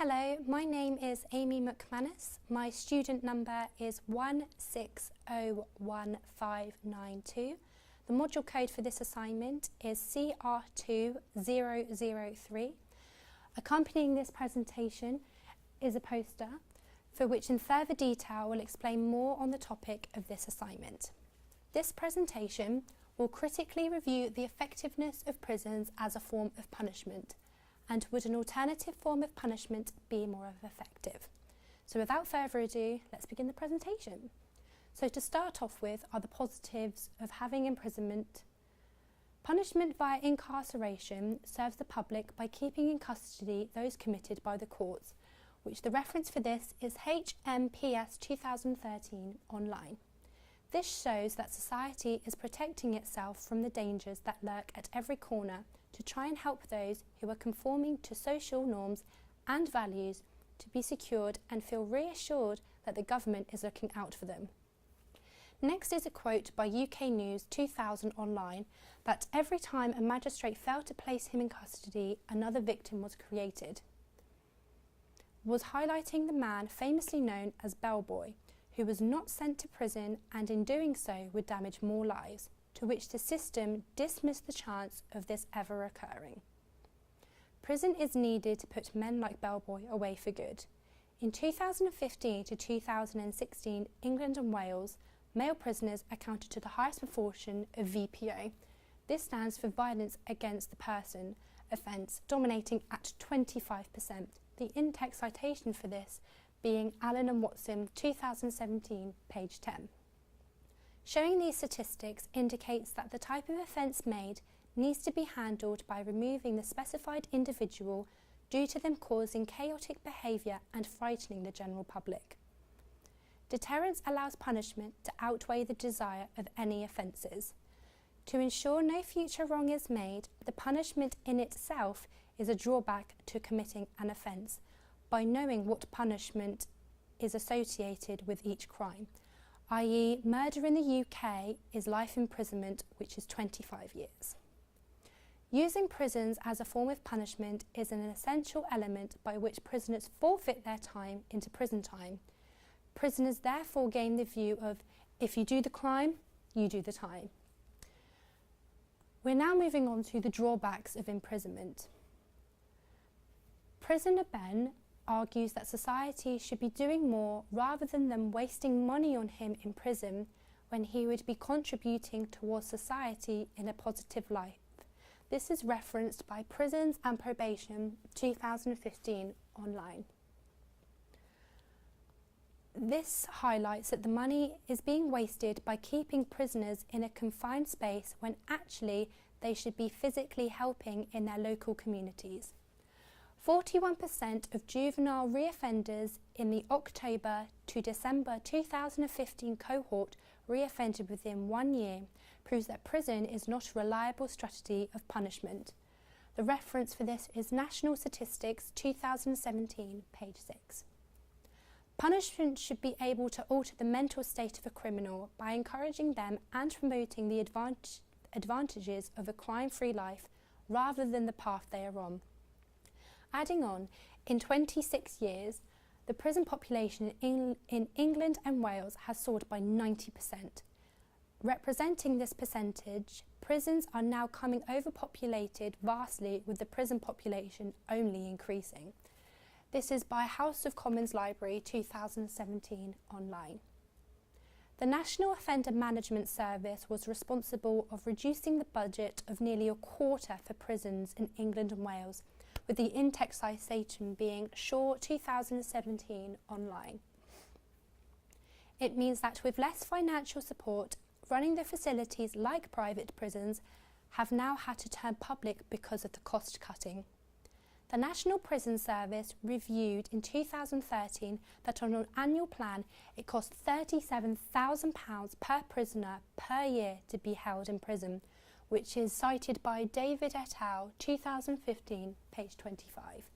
Hello, my name is Amy McManus. My student number is 1601592. The module code for this assignment is CR2003. Accompanying this presentation is a poster for which in further detail will explain more on the topic of this assignment. This presentation will critically review the effectiveness of prisons as a form of punishment, and would an alternative form of punishment be more effective? So without further ado, let's begin the presentation. So to start off with are the positives of having imprisonment. Punishment via incarceration serves the public by keeping in custody those committed by the courts, which the reference for this is HMPS 2013 online. This shows that society is protecting itself from the dangers that lurk at every corner to try and help those who are conforming to social norms and values to be secured and feel reassured that the government is looking out for them. Next is a quote by UK News 2000 online that every time a magistrate failed to place him in custody, another victim was created, was highlighting the man famously known as Bellboy, who was not sent to prison and in doing so would damage more lives, to which the system dismissed the chance of this ever occurring. Prison is needed to put men like Bellboy away for good. In 2015 to 2016, England and Wales, male prisoners accounted to the highest proportion of VPO. This stands for violence against the person offence, dominating at 25%. The in-text citation for this being Allen and Watson 2017, page 10. Showing these statistics indicates that the type of offence made needs to be handled by removing the specified individual due to them causing chaotic behaviour and frightening the general public. Deterrence allows punishment to outweigh the desire of any offences. To ensure no future wrong is made, the punishment in itself is a drawback to committing an offence by knowing what punishment is associated with each crime, i.e. murder in the UK is life imprisonment, which is 25 years. Using prisons as a form of punishment is an essential element by which prisoners forfeit their time into prison time. Prisoners therefore gain the view of, if you do the crime, you do the time. We're now moving on to the drawbacks of imprisonment. Prisoner Ben argues that society should be doing more rather than them wasting money on him in prison when he would be contributing towards society in a positive light. This is referenced by Prisons and Probation 2015 online. This highlights that the money is being wasted by keeping prisoners in a confined space when actually they should be physically helping in their local communities. 41% of juvenile reoffenders in the October to December 2015 cohort reoffended within 1 year, proves that prison is not a reliable strategy of punishment. The reference for this is National Statistics 2017, page 6. Punishment should be able to alter the mental state of a criminal by encouraging them and promoting the advantages of a crime-free life rather than the path they are on. Adding on, in 26 years, the prison population in England and Wales has soared by 90%. Representing this percentage, prisons are now coming overpopulated vastly, with the prison population only increasing. This is by House of Commons Library 2017 online. The National Offender Management Service was responsible of reducing the budget of nearly a quarter for prisons in England and Wales, with the in-text citation being Shaw 2017 online. It means that with less financial support, running the facilities like private prisons have now had to turn public because of the cost cutting. The National Prison Service reviewed in 2013 that on an annual plan it cost £37,000 per prisoner per year to be held in prison, which is cited by David et al. 2015, page 25.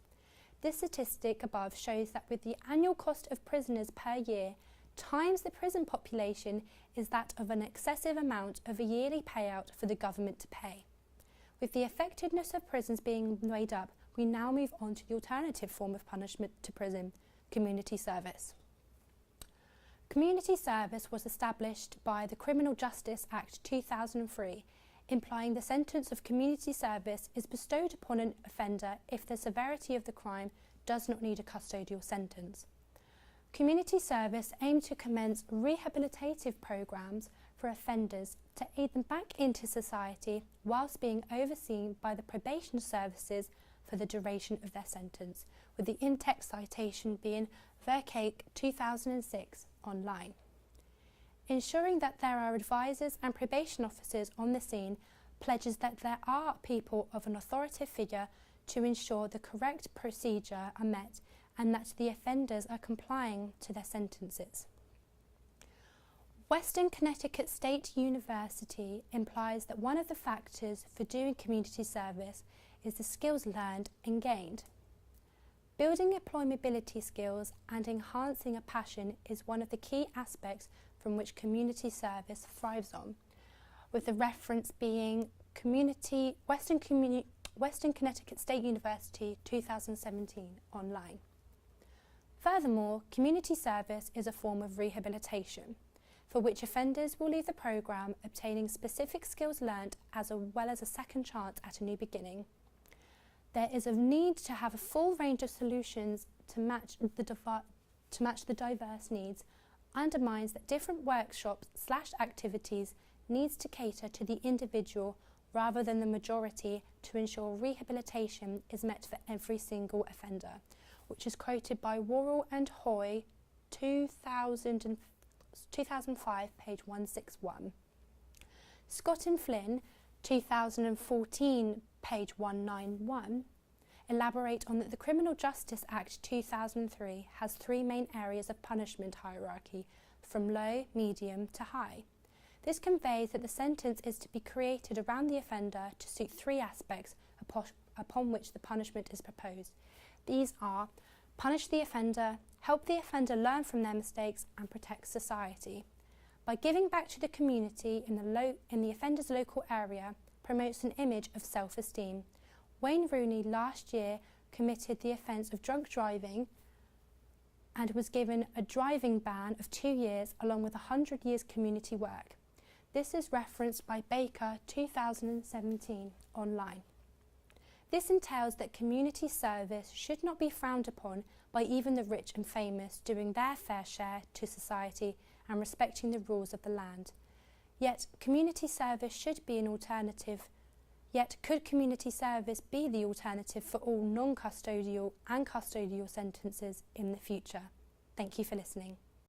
This statistic above shows that with the annual cost of prisoners per year times the prison population is that of an excessive amount of a yearly payout for the government to pay. With the effectiveness of prisons being weighed up, we now move on to the alternative form of punishment to prison, community service. Community service was established by the Criminal Justice Act 2003, implying the sentence of community service is bestowed upon an offender if the severity of the crime does not need a custodial sentence. Community service aimed to commence rehabilitative programmes for offenders to aid them back into society whilst being overseen by the probation services for the duration of their sentence, with the in-text citation being Vercake 2006 online. Ensuring that there are advisors and probation officers on the scene pledges that there are people of an authoritative figure to ensure the correct procedure are met and that the offenders are complying to their sentences. Western Connecticut State University implies that one of the factors for doing community service is the skills learned and gained. Building employability skills and enhancing a passion is one of the key aspects from which community service thrives on, with the reference being Western Connecticut State University 2017 online. Furthermore, community service is a form of rehabilitation, for which offenders will leave the programme obtaining specific skills learnt as well as a second chance at a new beginning. There is a need to have a full range of solutions to match the diverse needs, undermines that different workshops/activities needs to cater to the individual rather than the majority to ensure rehabilitation is met for every single offender, which is quoted by Worrell and Hoy, 2005, page 161. Scott and Flynn, 2014, page 191, elaborate on that the Criminal Justice Act 2003 has three main areas of punishment hierarchy, from low, medium to high. This conveys that the sentence is to be created around the offender to suit three aspects upon which the punishment is proposed. These are punish the offender, help the offender learn from their mistakes, and protect society. By giving back to the community in the offender's local area promotes an image of self-esteem. Wayne Rooney last year committed the offence of drunk driving and was given a driving ban of 2 years along with 100 years community work. This is referenced by Baker 2017 online. This entails that community service should not be frowned upon by even the rich and famous doing their fair share to society and respecting the rules of the land. Yet community service should be an alternative. Yet could community service be the alternative for all non-custodial and custodial sentences in the future? Thank you for listening.